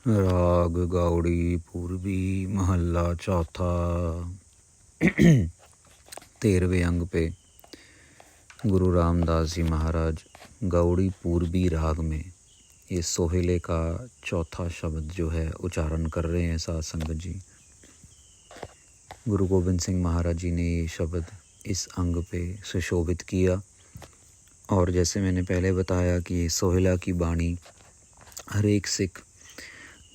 राग गाउड़ी पूर्वी महल्ला चौथा 13वें अंग पे गुरु रामदास जी महाराज गाउड़ी पूर्वी राग में ये सोहेले का चौथा शब्द जो है उच्चारण कर रहे हैं साध संगत जी। गुरु गोविंद सिंह महाराज जी ने ये शब्द इस अंग पे सुशोभित किया। और जैसे मैंने पहले बताया कि सोहेला की बाणी हर एक सिख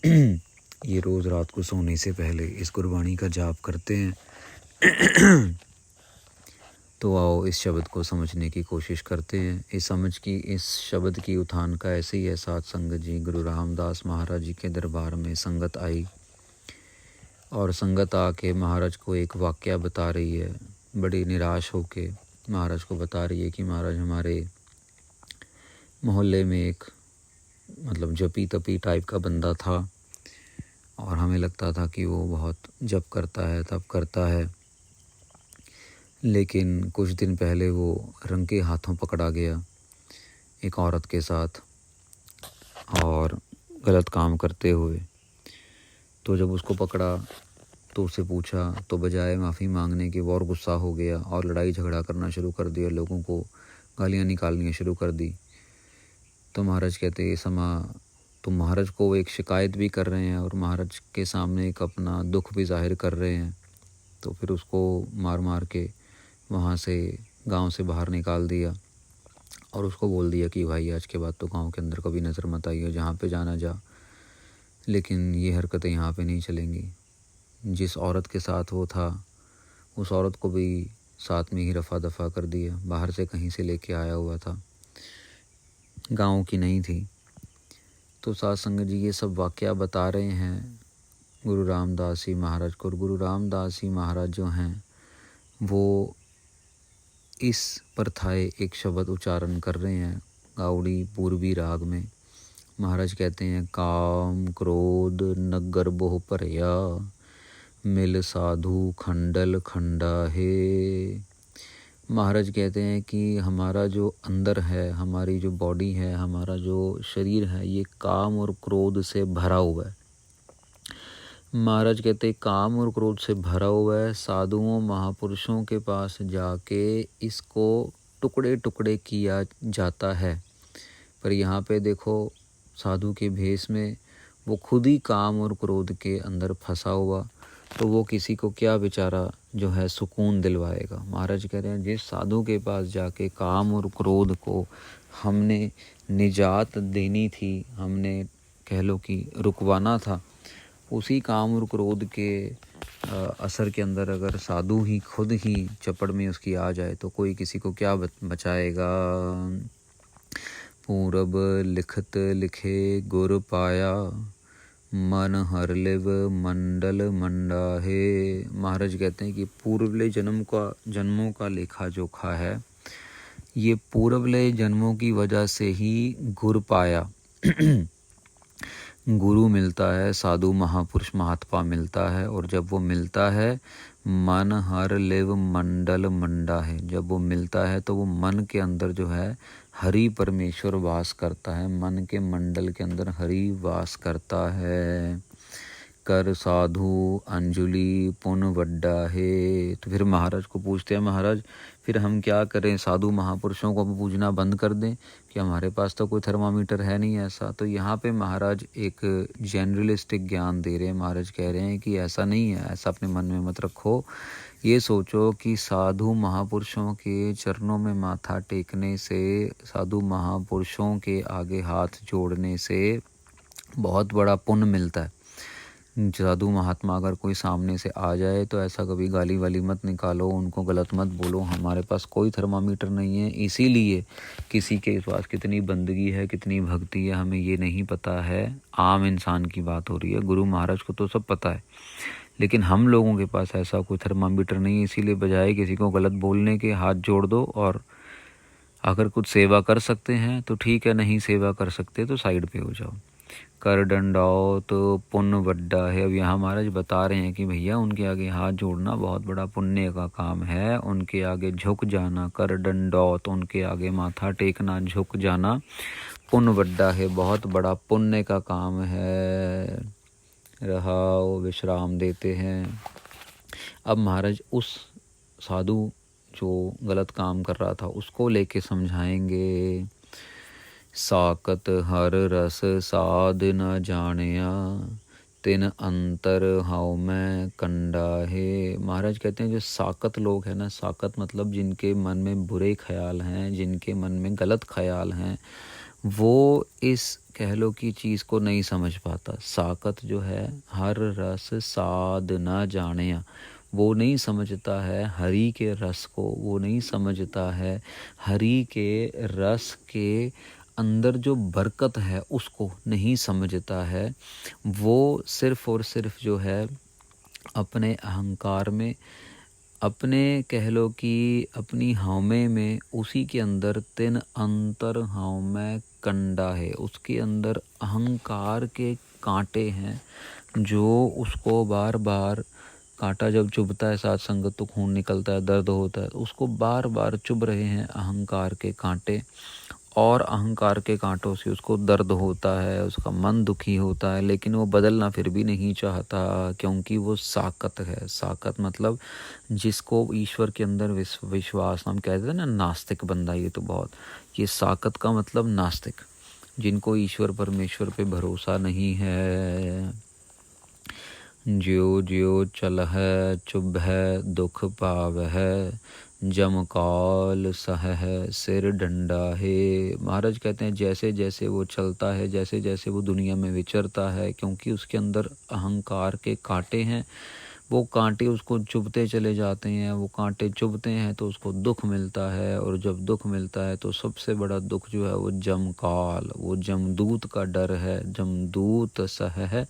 ये रोज़ रात को सोने से पहले इस गुरबाणी का जाप करते हैं। तो आओ इस शब्द को समझने की कोशिश करते हैं। इस शब्द की उठान का ऐसे ही है साध संगत जी। गुरु रामदास महाराज जी के दरबार में संगत आई और संगत आके महाराज को एक वाक़या बता रही है। बड़ी निराश होके महाराज को बता रही है कि महाराज हमारे मोहल्ले में एक जपी तपी टाइप का बंदा था और हमें लगता था कि वो बहुत जप करता है तप करता है, लेकिन कुछ दिन पहले वो रंगे हाथों पकड़ा गया एक औरत के साथ और गलत काम करते हुए। तो जब उसको पकड़ा तो उससे पूछा तो बजाय माफ़ी मांगने के वो और गुस्सा हो गया और लड़ाई झगड़ा करना शुरू कर दिया, लोगों को गालियाँ निकालनी शुरू कर दी। तो महाराज कहते ये तो महाराज को एक शिकायत भी कर रहे हैं और महाराज के सामने एक अपना दुख भी जाहिर कर रहे हैं। तो फिर उसको मार मार के वहाँ से गांव से बाहर निकाल दिया और उसको बोल दिया कि भाई आज के बाद तो गांव के अंदर कभी नज़र मत आइए, जहाँ पे जाना जा, लेकिन ये हरकतें यहाँ पे नहीं चलेंगी। जिस औरत के साथ वो था उस औरत को भी साथ में ही रफ़ा दफ़ा कर दिया, बाहर से कहीं से लेके आया हुआ था, गांव की नहीं थी। तो साध संगत जी ये सब वाक़या बता रहे हैं गुरु रामदास जी महाराज को। गुरु रामदास जी महाराज जो हैं वो इस परथाए एक शब्द उच्चारण कर रहे हैं गाउड़ी पूर्वी राग में। महाराज कहते हैं काम क्रोध नगर बोह भरया मिल साधु खंडल खंडा है। महाराज कहते हैं कि हमारा जो अंदर है, हमारी जो बॉडी है, हमारा जो शरीर है, ये काम और क्रोध से भरा हुआ है। महाराज कहते हैं काम और क्रोध से भरा हुआ है। साधुओं महापुरुषों के पास जाके इसको टुकड़े टुकड़े किया जाता है। पर यहाँ पे देखो साधु के भेष में वो खुद ही काम और क्रोध के अंदर फंसा हुआ, तो वो किसी को क्या बेचारा जो है सुकून दिलवाएगा। महाराज कह रहे हैं जिस साधु के पास जाके काम और क्रोध को हमने निजात देनी थी, हमने कह लो कि रुकवाना था, उसी काम और क्रोध के असर के अंदर अगर साधु ही खुद ही चपड़ में उसकी आ जाए तो कोई किसी को क्या बचाएगा। पूरब लिखत लिखे गुर पाया मन हर लिव मंडल मंडा है। महाराज कहते हैं कि पूर्वले जन्मों का लेखा जोखा है, ये पूर्वले जन्मों की वजह से ही गुर पाया गुरु मिलता है, साधु महापुरुष महात्मा मिलता है। और जब वो मिलता है मन हर लिव मंडल मंडा है, जब वो मिलता है तो वो मन के अंदर जो है हरि परमेश्वर वास करता है, मन के मंडल के अंदर हरि वास करता है। कर साधु अंजुलि पुन वड्डा है। तो फिर महाराज को पूछते हैं महाराज फिर हम क्या करें, साधु महापुरुषों को पूजना बंद कर दें कि हमारे पास तो कोई थर्मामीटर है नहीं ऐसा। तो यहाँ पे महाराज एक जनरलिस्टिक ज्ञान दे रहे हैं। महाराज कह रहे हैं कि ऐसा नहीं है, ऐसा अपने मन में मत रखो। ये सोचो कि साधु महापुरुषों के चरणों में माथा टेकने से, साधु महापुरुषों के आगे हाथ जोड़ने से बहुत बड़ा पुण्य मिलता है। साधु महात्मा अगर कोई सामने से आ जाए तो ऐसा कभी गाली वाली मत निकालो, उनको गलत मत बोलो। हमारे पास कोई थर्मामीटर नहीं है, इसीलिए किसी के पास कितनी बंदगी है, कितनी भक्ति है, हमें ये नहीं पता है। आम इंसान की बात हो रही है, गुरु महाराज को तो सब पता है, लेकिन हम लोगों के पास ऐसा कोई थर्मामीटर नहीं है। इसीलिए बजाय किसी को गलत बोलने के हाथ जोड़ दो, और अगर कुछ सेवा कर सकते हैं तो ठीक है, नहीं सेवा कर सकते तो साइड पे हो जाओ। कर दंडाओ तो पुण्य वड्डा है। अब यहाँ महाराज बता रहे हैं कि भैया उनके आगे हाथ जोड़ना बहुत बड़ा पुण्य का काम है, उनके आगे झुक जाना, कर दंडाओ तो उनके आगे माथा टेकना, झुक जाना पुण्य बड्डा है, बहुत बड़ा पुण्य का काम है। रहाओ, विश्राम देते हैं। अब महाराज उस साधु जो गलत काम कर रहा था उसको लेके समझाएंगे। साकत हर रस साध न जानिया, तिन अंतर हाउ मैं कंडा है। महाराज कहते हैं जो साकत लोग हैं ना, साकत मतलब जिनके मन में बुरे ख्याल हैं, जिनके मन में गलत ख्याल हैं, वो इस कह लो कि चीज़ को नहीं समझ पाता। साकत जो है, हर रस साध न जानिया, वो नहीं समझता है हरि के रस को, वो नहीं समझता है हरि के रस के अंदर जो बरकत है उसको नहीं समझता है। वो सिर्फ और सिर्फ जो है अपने अहंकार में, अपने कह लो कि अपनी हौमे में, उसी के अंदर तिन अंतर हौमे कंडा है, उसके अंदर अहंकार के कांटे हैं जो उसको बार बार, कांटा जब चुभता है साथ संगत तो खून निकलता है, दर्द होता है, उसको बार बार चुभ रहे हैं अहंकार के कांटे, और अहंकार के कांटों से उसको दर्द होता है, उसका मन दुखी होता है, लेकिन वो बदलना फिर भी नहीं चाहता, क्योंकि वो साकत है। साकत मतलब जिसको ईश्वर के अंदर विश्वास, हम कहते हैं ना नास्तिक बंदा, ये तो बहुत, ये साकत का मतलब नास्तिक, जिनको ईश्वर परमेश्वर पे भरोसा नहीं है। ज्यो ज्यो चल है चुभ है दुख पाव है, जम काल सह है सिर डंडा है। महाराज कहते हैं जैसे जैसे वो चलता है, जैसे जैसे वो दुनिया में विचरता है, क्योंकि उसके अंदर अहंकार के कांटे हैं, वो कांटे उसको चुभते चले जाते हैं, वो कांटे चुभते हैं तो उसको दुख मिलता है, और जब दुख मिलता है तो सबसे बड़ा दुख जो है वो जमकाल, वो जमदूत का डर है। जमदूत सह है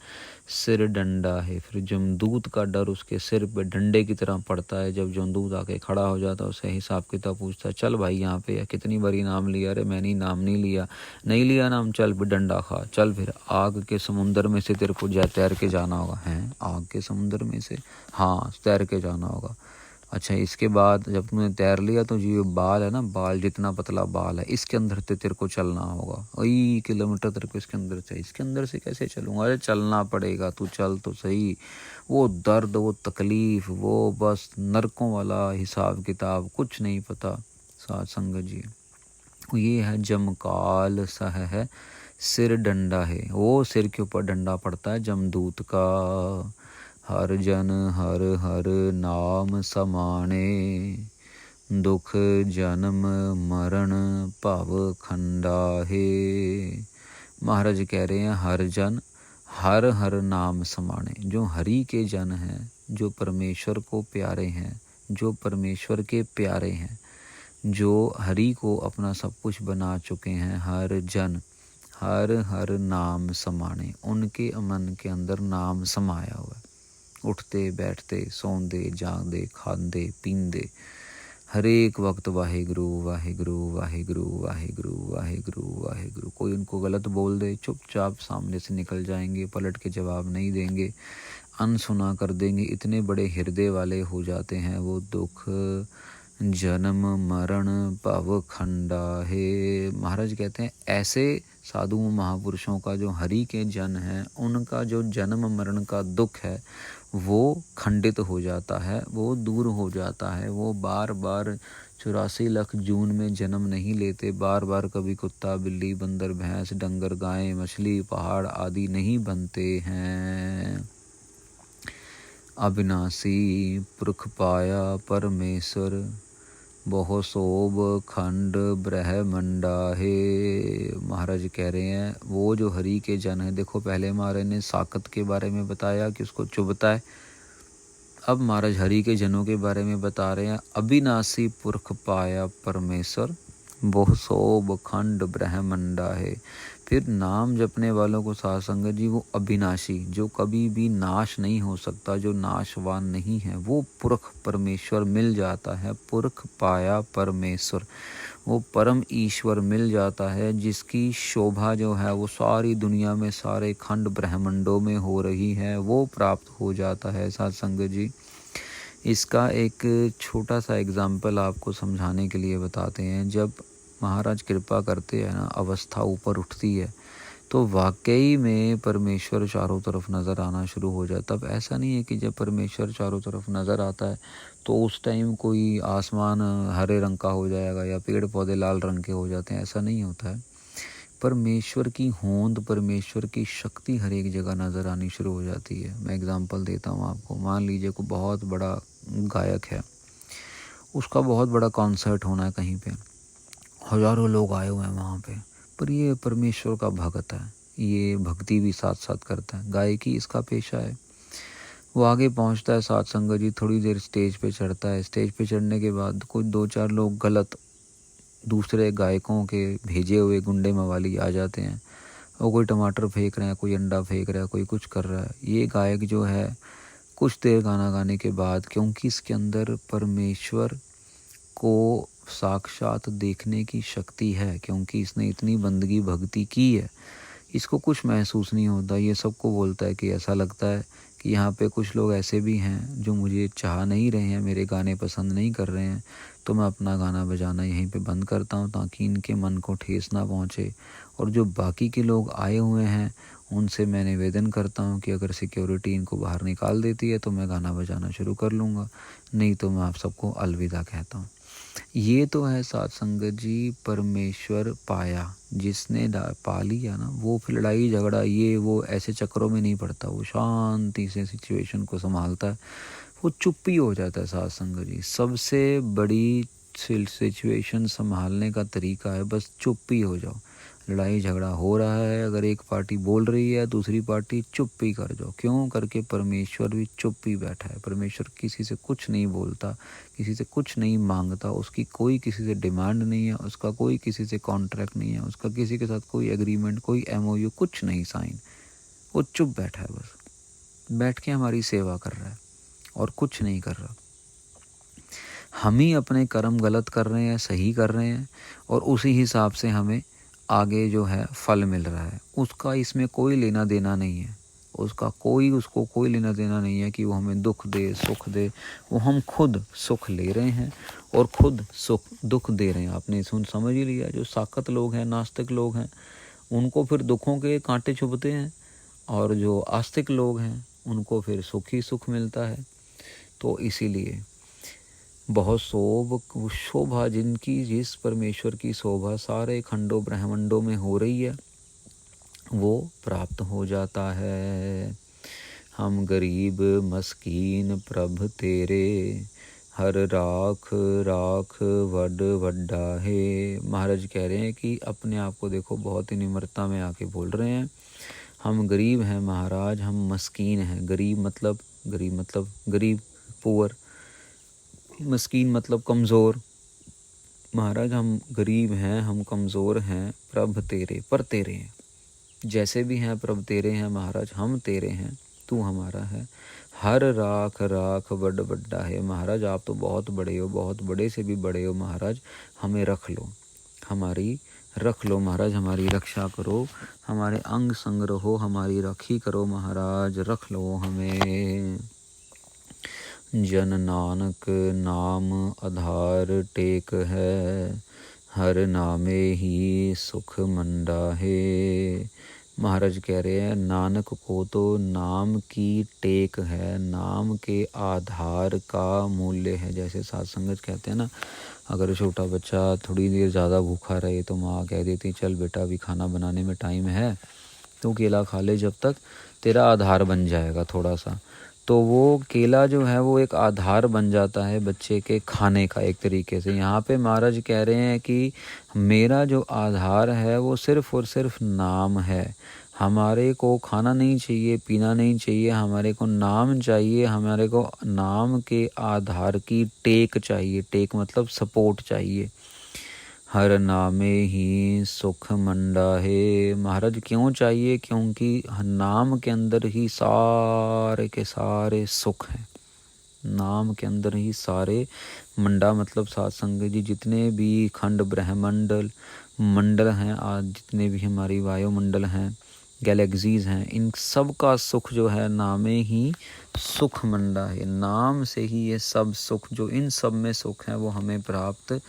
सिर डंडा है, फिर जमदूत का डर उसके सिर पे डंडे की तरह पड़ता है। जब जमदूत आके खड़ा हो जाता है, उससे हिसाब किताब पूछता है, चल भाई यहाँ पे कितनी बारी नाम लिया, अरे मैंने नाम नहीं लिया, नहीं लिया नाम, चल फिर डंडा खा, चल फिर आग के समुंदर में से तेरे को तैर के जाना होगा। हैं, आग के समुंदर में से? हाँ, तैर के जाना होगा। अच्छा, इसके बाद जब तुमने तैर लिया तो ये बाल है ना, बाल जितना पतला बाल है, इसके अंदर से तेरे को चलना होगा, 1 किलोमीटर तेरे को इसके अंदर से। इसके अंदर से कैसे चलूँगा? अरे चलना पड़ेगा, तू चल तो सही। वो दर्द, वो तकलीफ, वो बस नरकों वाला हिसाब किताब, कुछ नहीं पता साथ संगत जी। ये है जमकाल सह है सिर डंडा है, वो सिर के ऊपर डंडा पड़ता है जमदूत का। हर जन हर हर नाम समाने, दुख जन्म मरण भव खंडा है। महाराज कह रहे हैं हर जन हर हर नाम समाने, जो हरि के जन हैं, जो परमेश्वर को प्यारे हैं, जो परमेश्वर के प्यारे हैं, जो हरि को अपना सब कुछ बना चुके हैं, हर जन हर हर नाम समाने, उनके मन के अंदर नाम समाया हुआ है। उठते बैठते सौंदे जागदे खांदे पींदे हर एक वक्त वाहिगुरु वाहिगुरु वाहिगुरु वाहिगुरु वाहिगुरु वाहिगुरु। कोई उनको गलत बोल दे, चुपचाप सामने से निकल जाएंगे, पलट के जवाब नहीं देंगे, अनसुना कर देंगे। इतने बड़े हृदय वाले हो जाते हैं वो। दुख जन्म मरण भव खंडा है। महाराज कहते हैं ऐसे साधु महापुरुषों का, जो हरि के जन हैं, उनका जो जन्म मरण का दुख है वो खंडित हो जाता है, वो दूर हो जाता है। वो बार बार 84 लाख जून में जन्म नहीं लेते, बार बार कभी कुत्ता बिल्ली बंदर भैंस डंगर गाय मछली पहाड़ आदि नहीं बनते हैं। अविनाशी पुरख पाया परमेश्वर, बहु शोभ खंड ब्रह्मंडा है। महाराज कह रहे हैं वो जो हरि के जन है, देखो पहले महाराज ने साकत के बारे में बताया कि उसको चुभता है, अब महाराज हरि के जनों के बारे में बता रहे हैं। अविनाशी पुरख पाया परमेश्वर, बहु शोभ खंड ब्रह्मंडा है। फिर नाम जपने वालों को साध संगत जी, वो अविनाशी, जो कभी भी नाश नहीं हो सकता, जो नाशवान नहीं है, वो पुरख परमेश्वर मिल जाता है। पुरख पाया परमेश्वर, वो परम ईश्वर मिल जाता है, जिसकी शोभा जो है वो सारी दुनिया में, सारे खंड ब्रह्मंडों में हो रही है, वो प्राप्त हो जाता है साध संगत जी। इसका एक छोटा सा एग्जाम्पल आपको समझाने के लिए बताते हैं। जब महाराज कृपा करते हैं ना, अवस्था ऊपर उठती है तो वाकई में परमेश्वर चारों तरफ नज़र आना शुरू हो जाता। अब ऐसा नहीं है कि जब परमेश्वर चारों तरफ नज़र आता है तो उस टाइम कोई आसमान हरे रंग का हो जाएगा या पेड़ पौधे लाल रंग के हो जाते हैं, ऐसा नहीं होता है। परमेश्वर की होंद, परमेश्वर की शक्ति हर एक जगह नज़र आनी शुरू हो जाती है। मैं एग्ज़ाम्पल देता हूँ आपको। मान लीजिए कोई बहुत बड़ा गायक है, उसका बहुत बड़ा कॉन्सर्ट होना है कहीं पे, हज़ारों लोग आए हुए हैं वहाँ पे, पर ये परमेश्वर का भक्त है, ये भक्ति भी साथ साथ करता है, गायकी इसका पेशा है। वो आगे पहुँचता है, साथ संगत जी थोड़ी देर स्टेज पे चढ़ता है। स्टेज पे चढ़ने के बाद कुछ 2-4 लोग गलत दूसरे गायकों के भेजे हुए गुंडे मवाली आ जाते हैं। वो कोई टमाटर फेंक रहे हैं, कोई अंडा फेंक रहा है, कोई कुछ कर रहा है। ये गायक जो है कुछ देर गाना गाने के बाद, क्योंकि इसके अंदर परमेश्वर को साक्षात देखने की शक्ति है, क्योंकि इसने इतनी बंदगी भक्ति की है, इसको कुछ महसूस नहीं होता। ये सबको बोलता है कि ऐसा लगता है कि यहाँ पे कुछ लोग ऐसे भी हैं जो मुझे चाह नहीं रहे हैं, मेरे गाने पसंद नहीं कर रहे हैं, तो मैं अपना गाना बजाना यहीं पे बंद करता हूँ ताकि इनके मन को ठेस ना पहुँचे। और जो बाकी के लोग आए हुए हैं उनसे मैं निवेदन करता हूँ कि अगर सिक्योरिटी इनको बाहर निकाल देती है तो मैं गाना बजाना शुरू कर लूँगा, नहीं तो मैं आप सबको अलविदा कहता हूँ। ये तो है साथ संगत जी परमेश्वर पाया, जिसने पा लिया ना, वो फिर लड़ाई झगड़ा ये वो ऐसे चक्रों में नहीं पड़ता, वो शांति से सिचुएशन को संभालता है, वो चुप्पी हो जाता है। साथ संगत जी सबसे बड़ी सिचुएशन संभालने का तरीका है बस चुप्पी हो जाओ। लड़ाई झगड़ा हो रहा है, अगर एक पार्टी बोल रही है दूसरी पार्टी चुप्पी कर जाओ। क्यों करके परमेश्वर भी चुप्पी बैठा है। परमेश्वर किसी से कुछ नहीं बोलता, किसी से कुछ नहीं मांगता, उसकी कोई किसी से डिमांड नहीं है, उसका कोई किसी से कॉन्ट्रैक्ट नहीं है, उसका किसी के साथ कोई एग्रीमेंट, कोई MOU कुछ नहीं साइन। वो चुप बैठा है, बस बैठ के हमारी सेवा कर रहा है और कुछ नहीं कर रहा। हम ही अपने कर्म गलत कर रहे हैं, सही कर रहे हैं, और उसी हिसाब से हमें आगे जो है फल मिल रहा है। उसका इसमें कोई लेना देना नहीं है, उसको कोई लेना देना नहीं है कि वो हमें दुख दे सुख दे। वो हम खुद सुख ले रहे हैं और खुद दुख दे रहे हैं। आपने समझ ही लिया। जो साकत लोग हैं, नास्तिक लोग हैं, उनको फिर दुखों के कांटे चुभते हैं, और जो आस्तिक लोग हैं उनको फिर सुख ही सुख मिलता है। तो इसीलिए बहुत शोभा जिनकी, जिस परमेश्वर की शोभा सारे खंडों ब्रह्मांडों में हो रही है, वो प्राप्त हो जाता है। हम गरीब मस्कीन प्रभ तेरे, हर राख राख वड वड्डा है। महाराज कह रहे हैं कि अपने आप को देखो, बहुत ही निम्रता में आके बोल रहे हैं, हम गरीब हैं महाराज, हम मस्कीन हैं। गरीब मतलब गरीब पुअर, मस्कीन मतलब कमज़ोर। महाराज हम गरीब हैं, हम कमज़ोर हैं, प्रभ तेरे, पर तेरे हैं, जैसे भी हैं प्रभ तेरे हैं महाराज, हम तेरे हैं, तू हमारा है। हर राख राख बड़ बड्डा है। महाराज आप तो बहुत बड़े हो, बहुत बड़े से भी बड़े हो महाराज, हमें रख लो, रख लो महाराज, हमारी रक्षा करो, हमारे अंग संग रहो, हमारी राखी करो महाराज, रख लो हमें। जन नानक नाम आधार टेक है, हर नामे ही सुख मंडा है। महाराज कह रहे हैं नानक को तो नाम की टेक है, नाम के आधार का मूल्य है। जैसे साथ संगत कहते हैं ना, अगर छोटा बच्चा थोड़ी देर ज़्यादा भूखा रहे तो माँ कह देती चल बेटा अभी खाना बनाने में टाइम है, तो केला खा ले, जब तक तेरा आधार बन जाएगा थोड़ा सा। तो वो केला जो है वो एक आधार बन जाता है बच्चे के खाने का एक तरीके से। यहाँ पे महाराज कह रहे हैं कि मेरा जो आधार है वो सिर्फ़ और सिर्फ नाम है। हमारे को खाना नहीं चाहिए, पीना नहीं चाहिए, हमारे को नाम चाहिए, हमारे को नाम के आधार की टेक चाहिए। टेक मतलब सपोर्ट चाहिए। हर नामे ही सुख मंडा है। महाराज क्यों चाहिए? क्योंकि नाम के अंदर ही सारे के सारे सुख हैं। नाम के अंदर ही सारे, मंडा मतलब सात संगत जी जितने भी खंड ब्रह्मंडल मंडल हैं, आज जितने भी हमारी वायुमंडल हैं, गैलेक्सीज हैं, इन सब का सुख जो है नामे ही सुख मंडा है। नाम से ही ये सब सुख, जो इन सब में सुख है, वो हमें प्राप्त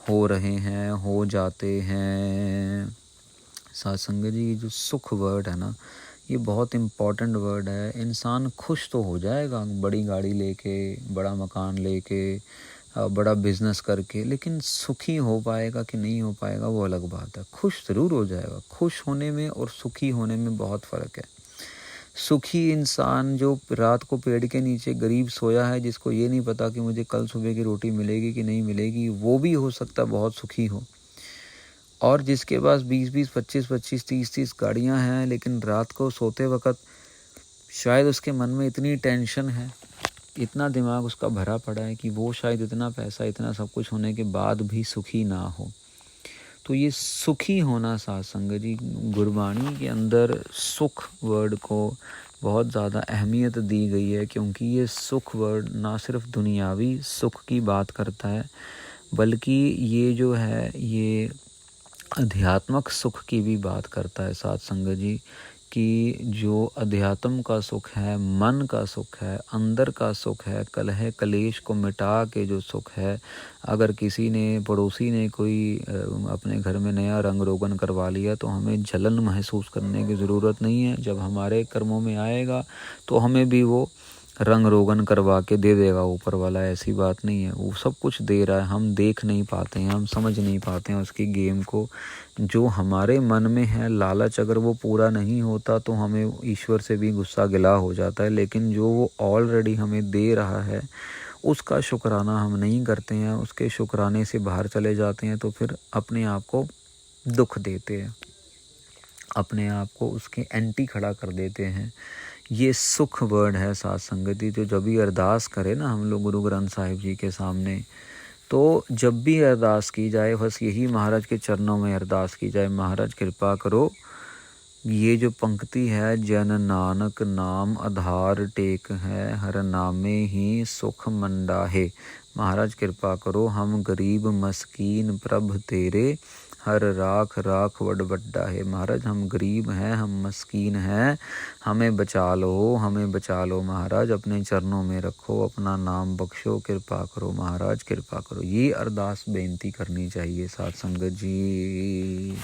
हो रहे हैं, हो जाते हैं। साथ संगत जी, जो सुख वर्ड है ना, ये बहुत इम्पॉर्टेंट वर्ड है। इंसान खुश तो हो जाएगा बड़ी गाड़ी लेके, बड़ा मकान लेके, बड़ा बिजनेस करके, लेकिन सुखी हो पाएगा कि नहीं हो पाएगा वो अलग बात है। खुश ज़रूर हो जाएगा। खुश होने में और सुखी होने में बहुत फ़र्क है। सुखी इंसान जो रात को पेड़ के नीचे गरीब सोया है, जिसको ये नहीं पता कि मुझे कल सुबह की रोटी मिलेगी कि नहीं मिलेगी, वो भी हो सकता है बहुत सुखी हो। और जिसके पास 20-20, 25-25, 30-30 गाड़ियां हैं, लेकिन रात को सोते वक्त शायद उसके मन में इतनी टेंशन है, इतना दिमाग उसका भरा पड़ा है कि वो शायद इतना पैसा, इतना सब कुछ होने के बाद भी सुखी ना हो। तो ये सुखी होना, साथ संगत जी, गुरबाणी के अंदर सुख वर्ड को बहुत ज़्यादा अहमियत दी गई है, क्योंकि ये सुख वर्ड ना सिर्फ दुनियावी सुख की बात करता है, बल्कि ये जो है ये आध्यात्मिक सुख की भी बात करता है। साथ संगत जी, कि जो अध्यात्म का सुख है, मन का सुख है, अंदर का सुख है, कलह कलेश को मिटा के जो सुख है। अगर किसी ने, पड़ोसी ने कोई अपने घर में नया रंग रोगन करवा लिया, तो हमें जलन महसूस करने की ज़रूरत नहीं है। जब हमारे कर्मों में आएगा तो हमें भी वो रंग रोगन करवा के दे देगा ऊपर वाला, ऐसी बात नहीं है। वो सब कुछ दे रहा है, हम देख नहीं पाते हैं, हम समझ नहीं पाते हैं उसकी गेम को। जो हमारे मन में है लालच, अगर वो पूरा नहीं होता तो हमें ईश्वर से भी गुस्सा गिला हो जाता है, लेकिन जो वो ऑलरेडी हमें दे रहा है उसका शुक्राना हम नहीं करते हैं, उसके शुक्राने से बाहर चले जाते हैं, तो फिर अपने आप को दुख देते हैं, अपने आप को उसके एंटी खड़ा कर देते हैं। ये सुख वर्ड है साथ संगति। जो जब भी अरदास करे ना हम लोग गुरु ग्रंथ साहिब जी के सामने, तो जब भी अरदास की जाए बस यही महाराज के चरणों में अरदास की जाए, महाराज कृपा करो, ये जो पंक्ति है, जन नानक नाम आधार टेक है, हर नामे ही सुख मंडा है। महाराज कृपा करो, हम गरीब मस्कीन प्रभ तेरे, हर राख राख वड बड्डा है। महाराज हम गरीब हैं, हम मस्कीन हैं, हमें बचा लो, हमें बचा लो महाराज, अपने चरणों में रखो, अपना नाम बख्शो, कृपा करो महाराज, कृपा करो। ये अरदास बेनती करनी चाहिए साथ संगत जी।